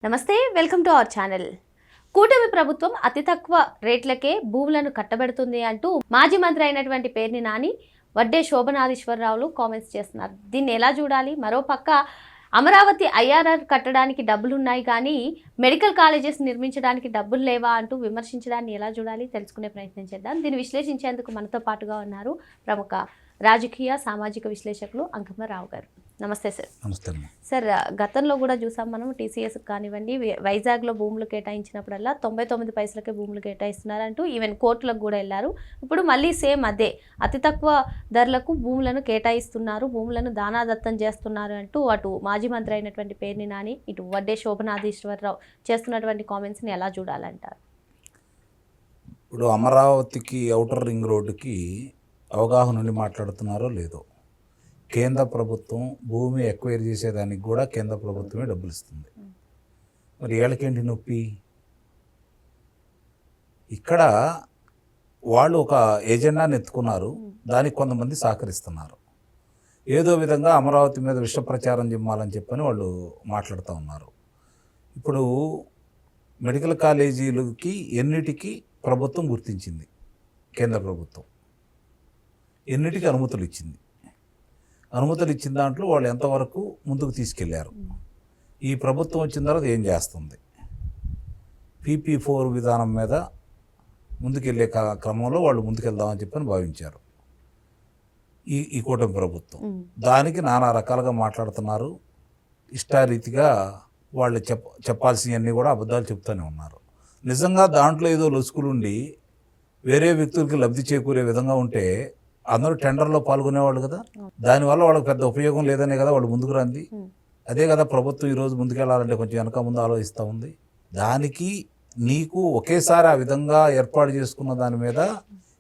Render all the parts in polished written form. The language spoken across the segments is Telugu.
నమస్తే, వెల్కమ్ టు అవర్ ఛానల్. కూటమి ప్రభుత్వం అతి తక్కువ రేట్లకే భూములను కట్టబెడుతుంది అంటూ మాజీ మంత్రి అయినటువంటి పేర్ని నాని వడ్డే శోభనాధీశ్వరరావులు కామెంట్స్ చేస్తున్నారు. దీన్ని ఎలా చూడాలి? మరోపక్క అమరావతి ఐఆర్ఆర్ కట్టడానికి డబ్బులున్నాయి కానీ మెడికల్ కాలేజెస్ నిర్మించడానికి డబ్బులు లేవా అంటూ విమర్శించడాన్ని ఎలా చూడాలి తెలుసుకునే ప్రయత్నం చేద్దాం. దీన్ని విశ్లేషించేందుకు మనతో పాటుగా ఉన్నారు ప్రముఖ రాజకీయ సామాజిక విశ్లేషకులు అంకమ్మరావు గారు. నమస్తే సార్. నమస్తే సార్, గతంలో కూడా చూసాం మనం, టీసీఎస్ కానివ్వండి, వైజాగ్లో భూములు కేటాయించినప్పుడల్లా 99 పైసలకే భూములు కేటాయిస్తున్నారంటూ ఈవెన్ కోర్టులకు కూడా వెళ్ళారు. ఇప్పుడు మళ్ళీ సేమ్ అదే అతి తక్కువ ధరలకు భూములను కేటాయిస్తున్నారు, భూములను దానాదత్తం చేస్తున్నారు అంటూ అటు మాజీ మంత్రి అయినటువంటి పేర్ని నాని, ఇటు వడ్డే శోభనాధీశ్వరరావు చేస్తున్నటువంటి కామెంట్స్ని ఎలా చూడాలంటారు? ఇప్పుడు అమరావతికి ఔటర్ రింగ్ రోడ్డుకి అవగాహన నుండి మాట్లాడుతున్నారో లేదో, కేంద్ర ప్రభుత్వం భూమి ఎక్వైర్ చేసేదానికి కూడా కేంద్ర ప్రభుత్వమే డబ్బులు ఇస్తుంది. మరి వీళ్ళకేంటి నొప్పి? ఇక్కడ వాళ్ళు ఒక ఎజెండాని ఎత్తుకున్నారు, దానికి కొంతమంది సహకరిస్తున్నారు. ఏదో విధంగా అమరావతి మీద విష ప్రచారం జిమ్మాలని చెప్పని వాళ్ళు మాట్లాడుతూ ఉన్నారు. ఇప్పుడు మెడికల్ కాలేజీలకి ఎన్నిటికీ ప్రభుత్వం గుర్తించింది, కేంద్ర ప్రభుత్వం ఎన్నిటికీ అనుమతులు ఇచ్చింది. అనుమతులు ఇచ్చిన దాంట్లో వాళ్ళు ఎంతవరకు ముందుకు తీసుకెళ్లారు, ఈ ప్రభుత్వం వచ్చిన తర్వాత ఏం చేస్తుంది, PP4 విధానం మీద ముందుకెళ్లే క్రమంలో వాళ్ళు ముందుకెళ్దామని చెప్పని భావించారు ఈ కూటమి ప్రభుత్వం. దానికి నానా రకాలుగా మాట్లాడుతున్నారు. ఇష్టారీతిగా వాళ్ళు చెప్పాల్సినవన్నీ కూడా అబద్ధాలు చెప్తూనే ఉన్నారు. నిజంగా దాంట్లో ఏదో లొసుకులుండి వేరే వ్యక్తులకి లబ్ధి చేకూరే విధంగా ఉంటే అందరూ టెండర్లో పాల్గొనేవాళ్ళు కదా. దానివల్ల వాళ్ళకి పెద్ద ఉపయోగం లేదనే కదా వాళ్ళు ముందుకు రంది. అదే కదా ప్రభుత్వం ఈరోజు ముందుకెళ్ళాలంటే కొంచెం వెనక ముందు ఆలోచిస్తూ ఉంది. దానికి నీకు ఒకేసారి ఆ విధంగా ఏర్పాటు చేసుకున్న దాని మీద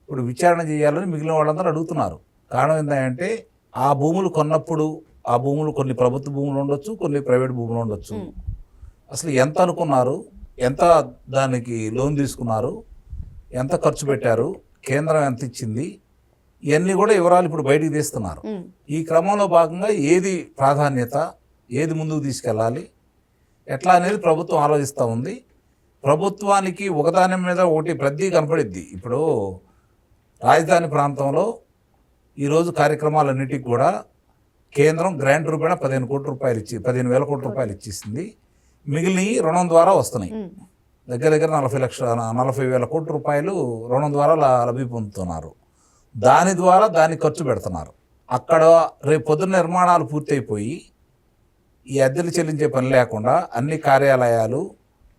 ఇప్పుడు విచారణ చేయాలని మిగిలిన వాళ్ళందరూ అడుగుతున్నారు. కారణం ఏంటంటే ఆ భూములు కొన్నప్పుడు ఆ భూములు కొన్ని ప్రభుత్వ భూములు ఉండొచ్చు, కొన్ని ప్రైవేట్ భూములు ఉండొచ్చు. అసలు ఎంత అనుకున్నారు, ఎంత దానికి లోన్ తీసుకున్నారు, ఎంత ఖర్చు పెట్టారు, కేంద్రం ఎంత ఇచ్చింది, ఇవన్నీ కూడా వివరాలు ఇప్పుడు బయటికి తీస్తున్నారు. ఈ క్రమంలో భాగంగా ఏది ప్రాధాన్యత, ఏది ముందుకు తీసుకెళ్ళాలి, ఎట్లా అనేది ప్రభుత్వం ఆలోచిస్తూ ఉంది. ప్రభుత్వానికి ఒకదాని మీద ఒకటి ప్రతి కనపడిద్ది. ఇప్పుడు రాజధాని ప్రాంతంలో ఈరోజు కార్యక్రమాలన్నిటికీ కూడా కేంద్రం గ్రాంట్ రూపాయన 15,000 కోట్ల రూపాయలు ఇచ్చేసింది. మిగిలిన రుణం ద్వారా వస్తున్నాయి. దగ్గర 40,000 కోట్ల రూపాయలు రుణం ద్వారా లబ్ధి పొందుతున్నారు. దాని ద్వారా దాన్ని ఖర్చు పెడుతున్నారు. అక్కడ రేపు పొద్దున్న నిర్మాణాలు పూర్తయిపోయి ఈ అద్దెలు చెల్లించే పని లేకుండా అన్ని కార్యాలయాలు,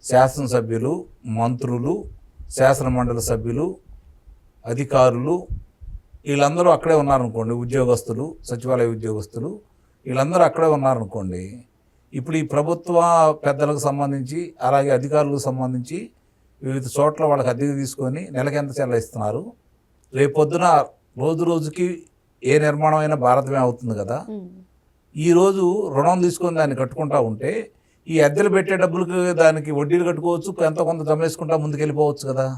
శాసనసభ్యులు, మంత్రులు, శాసనమండలి సభ్యులు, అధికారులు వీళ్ళందరూ అక్కడే ఉన్నారనుకోండి, ఉద్యోగస్తులు, సచివాలయ ఉద్యోగస్తులు వీళ్ళందరూ అక్కడే ఉన్నారనుకోండి. ఇప్పుడు ఈ ప్రభుత్వ పెద్దలకు సంబంధించి అలాగే అధికారులకు సంబంధించి వివిధ చోట్ల వాళ్ళకి అద్దెకు తీసుకొని నెలకి ఎంత చెల్లిస్తున్నారు. రేపొద్దున రోజుకి ఏ నిర్మాణం అయినా భారతమే అవుతుంది కదా. ఈరోజు రుణం తీసుకొని దాన్ని కట్టుకుంటా ఉంటే ఈ అద్దెలు పెట్టే డబ్బులకి దానికి వడ్డీలు కట్టుకోవచ్చు, ఎంతో కొంత జమేసుకుంటా ముందుకెళ్ళిపోవచ్చు కదా.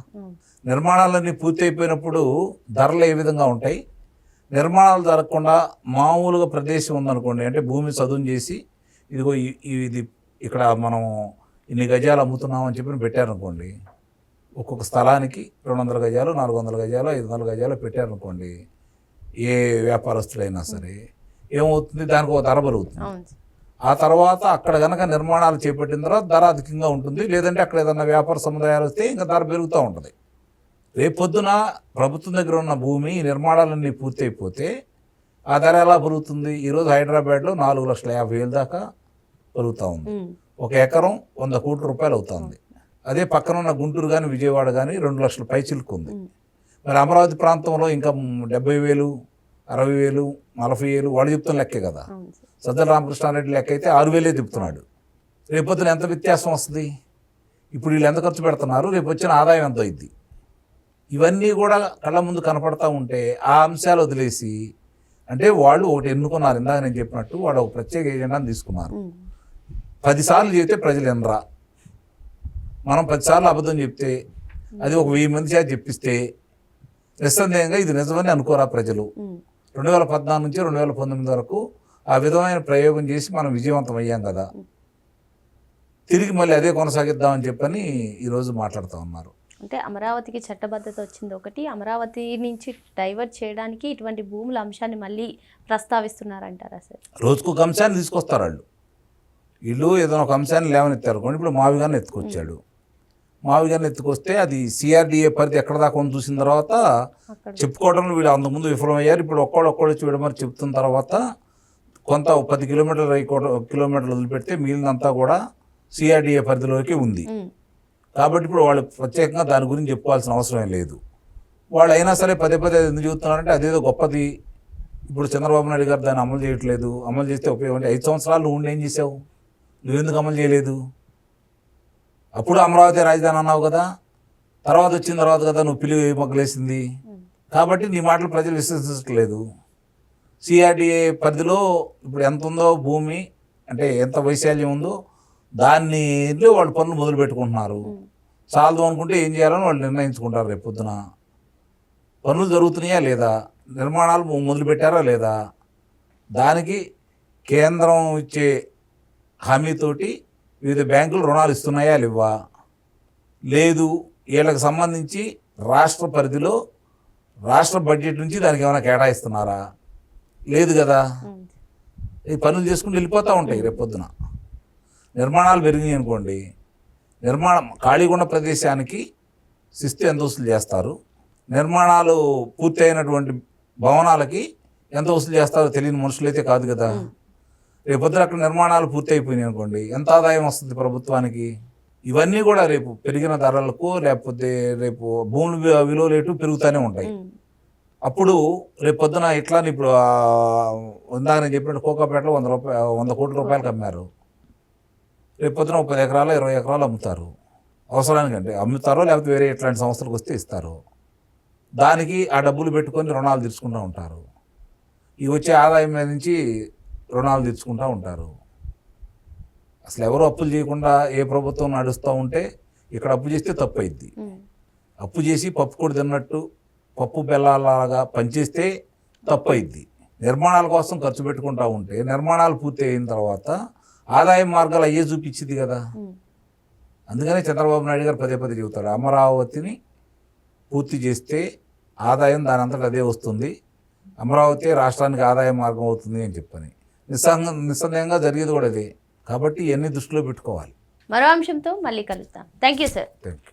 నిర్మాణాలన్నీ పూర్తి అయిపోయినప్పుడు ధరలు ఏ విధంగా ఉంటాయి? నిర్మాణాలు జరగకుండా మామూలుగా ప్రదేశం ఉందనుకోండి, అంటే భూమి చదును చేసి ఇదిగో ఇది ఇక్కడ మనం ఇన్ని గజాలు అమ్ముతున్నామని చెప్పి పెట్టారనుకోండి, ఒక్కొక్క స్థలానికి 200 గజాలు, 400 గజాలు, 500 గజాలు పెట్టారనుకోండి, ఏ వ్యాపారస్తులైనా సరే ఏమవుతుంది, దానికి ఒక ధర పెరుగుతుంది. ఆ తర్వాత అక్కడ కనుక నిర్మాణాలు చేపట్టిన తర్వాత ధర అధికంగా ఉంటుంది. లేదంటే అక్కడ ఏదన్నా వ్యాపార సముదాయాలు వస్తే ఇంకా ధర పెరుగుతూ ఉంటుంది. రేపొద్దున ప్రభుత్వం దగ్గర ఉన్న భూమి నిర్మాణాలన్నీ పూర్తి అయిపోతే ఆ ధర ఎలా పెరుగుతుంది? ఈరోజు హైదరాబాద్లో 4,50,000 దాకా పెరుగుతూ ఉంది. ఒక ఎకరం 100 కోట్ల రూపాయలు అవుతుంది. అదే పక్కన ఉన్న గుంటూరు కానీ విజయవాడ కానీ 2 లక్షల పై చిలుకుంది. మరి అమరావతి ప్రాంతంలో ఇంకా 70,000, 60,000, 40,000 వాడు చెప్తున్న లెక్కే కదా. సజ్జల రామకృష్ణారెడ్డి లెక్క అయితే 6,000 చెప్తున్నాడు. రేపొద్దున ఎంత వ్యత్యాసం వస్తుంది? ఇప్పుడు వీళ్ళు ఎంత ఖర్చు పెడుతున్నారు, రేపు వచ్చిన ఆదాయం ఎంత అయింది? ఇవన్నీ కూడా కళ్ళ ముందు కనపడతా ఉంటే ఆ అంశాలు వదిలేసి, అంటే వాళ్ళు ఒకటి ఎన్నుకున్నారు. ఇందాక నేను చెప్పినట్టు వాడు ఒక ప్రత్యేక ఎజెండాని తీసుకున్నారు. 10 సార్లు చెప్తే ప్రజలు ఎనరా, మనం 10 సార్లు అబద్ధం చెప్తే అది ఒక 1000 మంది చేత చెప్పిస్తే నిస్సందేహంగా ఇది నిజమని అనుకోరా ప్రజలు. 2014 నుంచి 2019 వరకు ఆ విధమైన ప్రయోగం చేసి మనం విజయవంతం అయ్యాం కదా. తిరిగి మళ్ళీ అదే కొనసాగిద్దామని చెప్పని ఈరోజు మాట్లాడుతూ ఉన్నారు. అంటే అమరావతికి చట్టబద్ధత వచ్చింది ఒకటి, అమరావతి నుంచి డైవర్ట్ చేయడానికి ఇటువంటి భూముల అంశాన్ని మళ్ళీ ప్రస్తావిస్తున్నారంటారా సార్? రోజుకొక అంశాన్ని తీసుకొస్తారు వాళ్ళు. వీళ్ళు ఏదైనా ఒక అంశాన్ని లేవనెత్తారు అనుకోండి. ఇప్పుడు మావి గారిని ఎత్తుకొచ్చాడు. మావి గారిని ఎత్తుకొస్తే అది సిఆర్డిఏ పరిధి ఎక్కడ దాకా ఉందో చూసిన తర్వాత అక్కడ చెప్పుకోవడంలో వీళ్ళు అంతకుముందు విఫలమయ్యారు. ఇప్పుడు ఒక్కడు వచ్చి వీడమని చెప్తున్న తర్వాత కొంత 10 కిలోమీటర్లు 20 కిలోమీటర్లు వదిలిపెడితే మిగిలినంతా కూడా సిఆర్డిఏ పరిధిలోకి ఉంది. కాబట్టి ఇప్పుడు వాళ్ళు ప్రత్యేకంగా దాని గురించి చెప్పుకోవాల్సిన అవసరం లేదు. వాళ్ళు అయినా సరే పదే ఎందుకు చెబుతున్నారంటే అదేదో గొప్పది, ఇప్పుడు చంద్రబాబు నాయుడు గారు దాన్ని అమలు చేయట్లేదు, అమలు చేస్తే ఉపయోగం. 5 సంవత్సరాలు నువ్వు ఏం చేసావు? నువ్వెందుకు అమలు చేయలేదు? అప్పుడు అమరావతి రాజధాని అన్నావు కదా, తర్వాత వచ్చిన తర్వాత కదా నువ్వు పిల్లి మొగ్గలేసింది. కాబట్టి నీ మాటలు ప్రజలు విశ్వసించట్లేదు. సిఆర్డిఏ పరిధిలో ఇప్పుడు ఎంత ఉందో భూమి, అంటే ఎంత వైశాల్యం ఉందో దాన్ని వాళ్ళు పనులు మొదలు పెట్టుకుంటున్నారు. చాలదు అనుకుంటే ఏం చేయాలని వాళ్ళు నిర్ణయించుకుంటారు. రేపు పొద్దున పనులు జరుగుతున్నాయా లేదా, నిర్మాణాలు మొదలు పెట్టారా లేదా, దానికి కేంద్రం ఇచ్చే హామీతోటి వివిధ బ్యాంకులు రుణాలు ఇస్తున్నాయా లేవా, లేదు వీళ్ళకి సంబంధించి రాష్ట్ర పరిధిలో రాష్ట్ర బడ్జెట్ నుంచి దానికి ఏమైనా కేటాయిస్తున్నారా, లేదు కదా. ఈ పనులు చేసుకుంటూ వెళ్ళిపోతూ ఉంటాయి. రేపొద్దున నిర్మాణాలు పెరిగినాయి అనుకోండి, నిర్మాణం ఖాళీగా ఉన్న ప్రదేశానికి శిస్తు ఎంత వసూలు చేస్తారు, నిర్మాణాలు పూర్తి అయినటువంటి భవనాలకి ఎంత వసూలు చేస్తారో తెలియని మనుషులైతే కాదు కదా. రేపొద్దున అక్కడ నిర్మాణాలు పూర్తి అయిపోయినాయి అనుకోండి, ఎంత ఆదాయం వస్తుంది ప్రభుత్వానికి? ఇవన్నీ కూడా రేపు పెరిగిన ధరలకు లేకపోతే రేపు భూముల విలువ రేటు పెరుగుతూనే ఉంటాయి. అప్పుడు రేపు పొద్దున ఇట్లా ఇప్పుడు ఇందాక నేను చెప్పినట్టు కోకాపేటలో 100 కోట్ల రూపాయలకు అమ్మారు. రేపు పొద్దున 10 ఎకరాలు 20 ఎకరాలు అమ్ముతారు. అవసరానికంటే అమ్ముతారో లేకపోతే వేరే ఇట్లాంటి సంస్థలకు వస్తే ఇస్తారు. దానికి ఆ డబ్బులు పెట్టుకొని రుణాలు తీర్చుకుంటూ ఉంటారు. ఈ వచ్చే ఆదాయం మీద నుంచి రుణాలు తీర్చుకుంటూ ఉంటారు. అసలు ఎవరు అప్పులు చేయకుండా ఏ ప్రభుత్వం నడుస్తూ ఉంటే ఇక్కడ అప్పు చేస్తే తప్పు అయింది. అప్పు చేసి పప్పు కూడా తిన్నట్టు పప్పు బెల్లాలాగా పనిచేస్తే తప్పు అయింది. నిర్మాణాల కోసం ఖర్చు పెట్టుకుంటూ ఉంటే నిర్మాణాలు పూర్తి అయిన తర్వాత ఆదాయం మార్గాలు అయ్యే చూపించింది కదా. అందుకనే చంద్రబాబు నాయుడు గారు పదే చెబుతాడు, అమరావతిని పూర్తి చేస్తే ఆదాయం దాని అంతటా అదే వస్తుంది, అమరావతి రాష్ట్రానికి ఆదాయ మార్గం అవుతుంది అని చెప్పని. నిస్సందేహంగా జరిగేది కూడా అదే. కాబట్టి ఇవన్నీ దృష్టిలో పెట్టుకోవాలి. మరో అంశంతో మళ్ళీ కలుద్దాం. Thank you sir. Thank you.